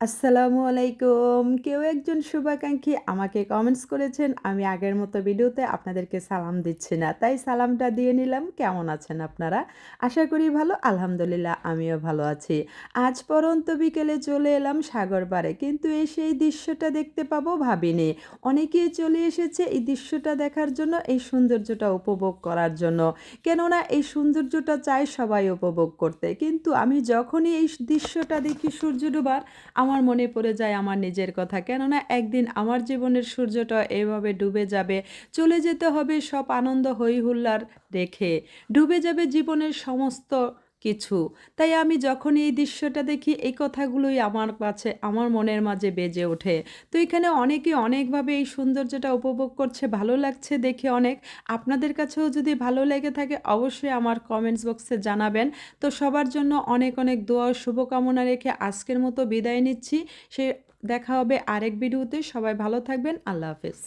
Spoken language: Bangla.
আসসালামু আলাইকুম। কেউ একজন শুভাকাঙ্ক্ষী আমাকে কমেন্টস করেছেন, আমি আগের মতো ভিডিওতে আপনাদেরকে সালাম দিচ্ছি না। তাই সালামটা দিয়ে নিলাম। কেমন আছেন আপনারা? আশা করি ভালো। আলহামদুলিল্লাহ আমিও ভালো আছি। আজ পড়ন্ত বিকেলে চলে এলাম সাগর পাড়ে। কিন্তু এসে এই দৃশ্যটা দেখতে পাবো ভাবিনি। অনেকেই চলে এসেছে এই দৃশ্যটা দেখার জন্য, এই সৌন্দর্যটা উপভোগ করার জন্য। কেননা এই সৌন্দর্যটা চায় সবাই উপভোগ করতে। কিন্তু আমি যখনই এই দৃশ্যটা দেখি সূর্য ডোবার আমার মনে পড়ে যায় আমার নিজের কথা। কেননা একদিন আমার জীবনের সূর্যটা এভাবে ডুবে যাবে। চলে যেতে হবে সব আনন্দ হৈ হুল্লার রেখে। ডুবে যাবে জীবনের সমস্ত কিছু। তাই আমি যখনই এই দৃশ্যটা দেখি এই কথাগুলোই আমার কাছে আমার মনের মাঝে বেজে ওঠে। তো এখানে অনেকে অনেকভাবে এই সৌন্দর্যটা উপভোগ করছে, ভালো লাগছে দেখে অনেক। আপনাদের কাছেও যদি ভালো লেগে থাকে অবশ্যই আমার কমেন্টস বক্সে জানাবেন। তো সবার জন্য অনেক অনেক দোয়া ও শুভকামনা রেখে আজকের মতো বিদায় নিচ্ছি। সে দেখা হবে আরেক ভিডিওতে। সবাই ভালো থাকবেন। আল্লাহ হাফেজ।